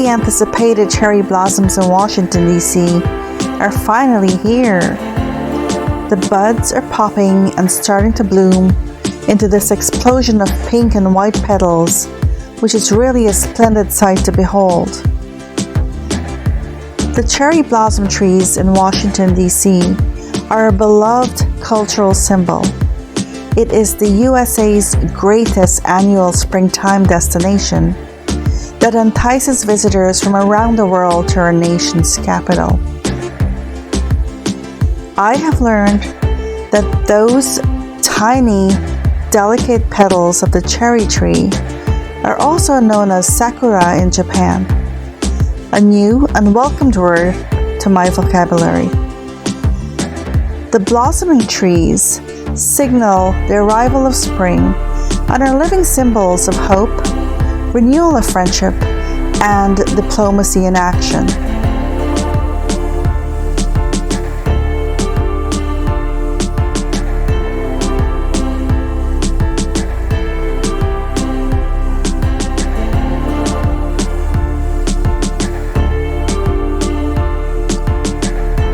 highly anticipated cherry blossoms in Washington, D.C. are finally here. The buds are popping and starting to bloom into this explosion of pink and white petals, which is really a splendid sight to behold. The cherry blossom trees in Washington, D.C. are a beloved cultural symbol. It is the USA's greatest annual springtime destination that entices visitors from around the world to our nation's capital. I have learned that those tiny, delicate petals of the cherry tree are also known as Sakura in Japan, a new and welcomed word to my vocabulary. The blossoming trees signal the arrival of spring and are living symbols of hope, renewal of friendship, and diplomacy in action.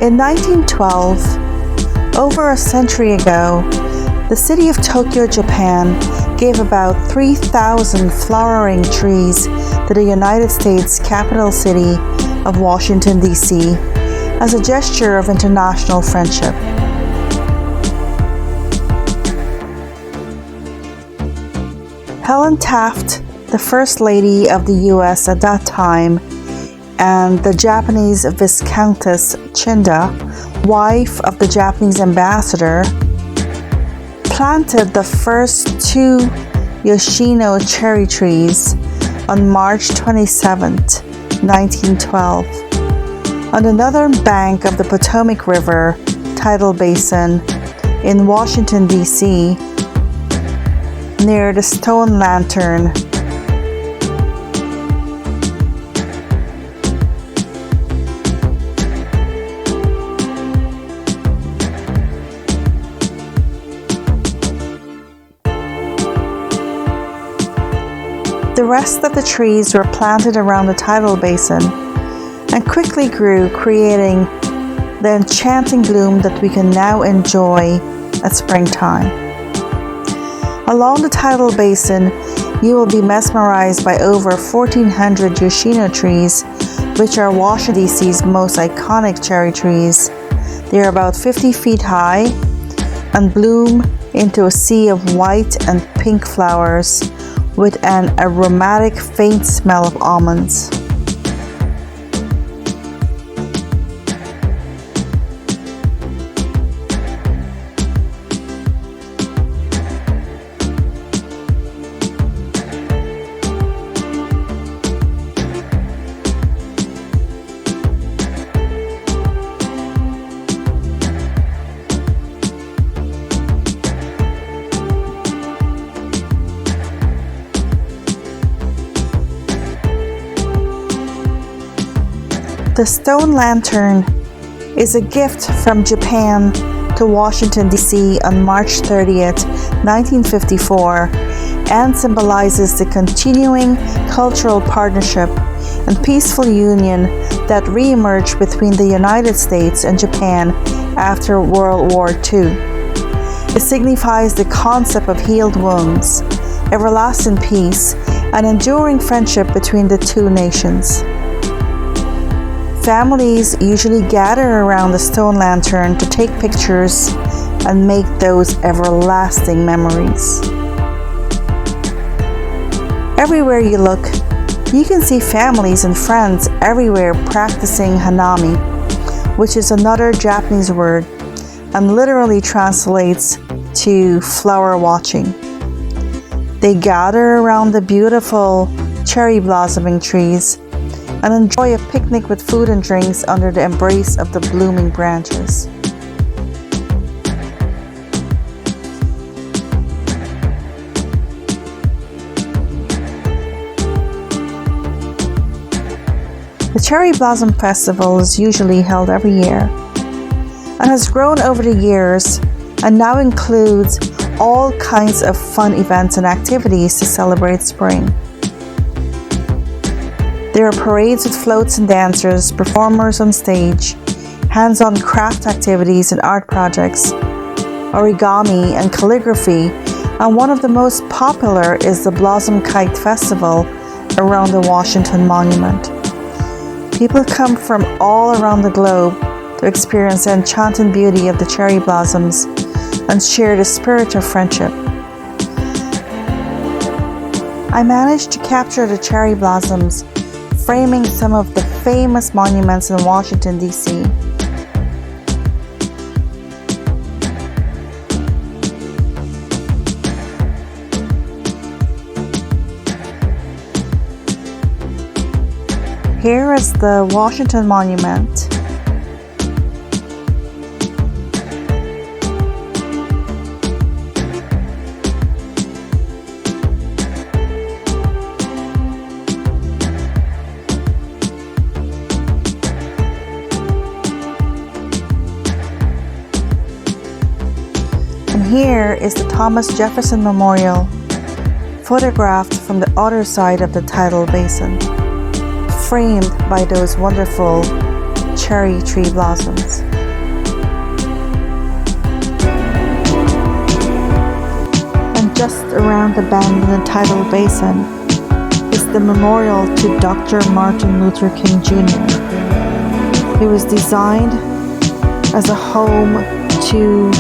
In 1912, over a century ago, the city of Tokyo, Japan, gave about 3,000 flowering trees to the United States capital city of Washington, D.C., as a gesture of international friendship. Helen Taft, the First Lady of the U.S. at that time, and the Japanese Viscountess Chinda, wife of the Japanese ambassador, planted the first 2 Yoshino cherry trees on March 27, 1912, on the northern bank of the Potomac River, Tidal Basin, in Washington, D.C., near the Stone Lantern. The rest of the trees were planted around the tidal basin and quickly grew, creating the enchanting bloom that we can now enjoy at springtime. Along the tidal basin, you will be mesmerized by over 1,400 Yoshino trees, which are Washington, D.C.'s most iconic cherry trees. They are about 50 feet high and bloom into a sea of white and pink flowers with an aromatic faint smell of almonds. The Stone Lantern is a gift from Japan to Washington, D.C. on March 30th, 1954, and symbolizes the continuing cultural partnership and peaceful union that re-emerged between the United States and Japan after World War II. It signifies the concept of healed wounds, everlasting peace, and enduring friendship between the two nations. Families usually gather around the stone lantern to take pictures and make those everlasting memories. Everywhere you look, you can see families and friends everywhere practicing Hanami, which is another Japanese word and literally translates to flower watching. They gather around the beautiful cherry blossoming trees and enjoy a picnic with food and drinks under the embrace of the blooming branches. The Cherry Blossom Festival is usually held every year and has grown over the years and now includes all kinds of fun events and activities to celebrate spring. There are parades with floats and dancers, performers on stage, hands-on craft activities and art projects, origami and calligraphy, and one of the most popular is the Blossom Kite Festival around the Washington Monument. People come from all around the globe to experience the enchanting beauty of the cherry blossoms and share the spirit of friendship. I managed to capture the cherry blossoms, framing some of the famous monuments in Washington, D.C. Here is the Washington Monument. And here is the Thomas Jefferson Memorial, photographed from the other side of the Tidal Basin, framed by those wonderful cherry tree blossoms. And just around the bend in the Tidal Basin is the memorial to Dr. Martin Luther King Jr. It was designed as a home to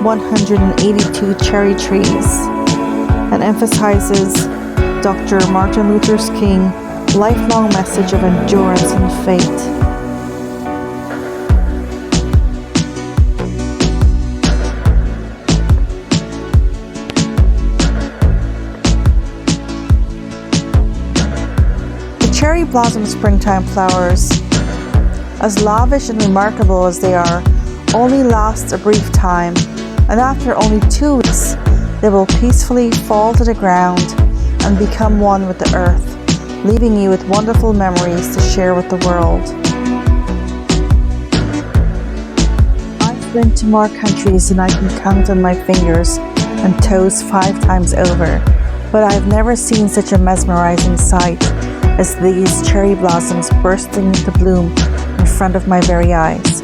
182 cherry trees and emphasizes Dr. Martin Luther King's lifelong message of endurance and faith. The cherry blossom springtime flowers, as lavish and remarkable as they are, only last a brief time, and after only 2 weeks, they will peacefully fall to the ground and become one with the earth, leaving you with wonderful memories to share with the world. I've been to more countries than I can count on my fingers and toes 5 times over, but I've never seen such a mesmerizing sight as these cherry blossoms bursting into bloom in front of my very eyes.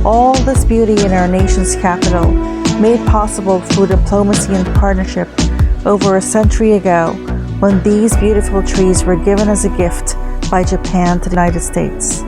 All this beauty in our nation's capital, made possible through diplomacy and partnership over a century ago, when these beautiful trees were given as a gift by Japan to the United States.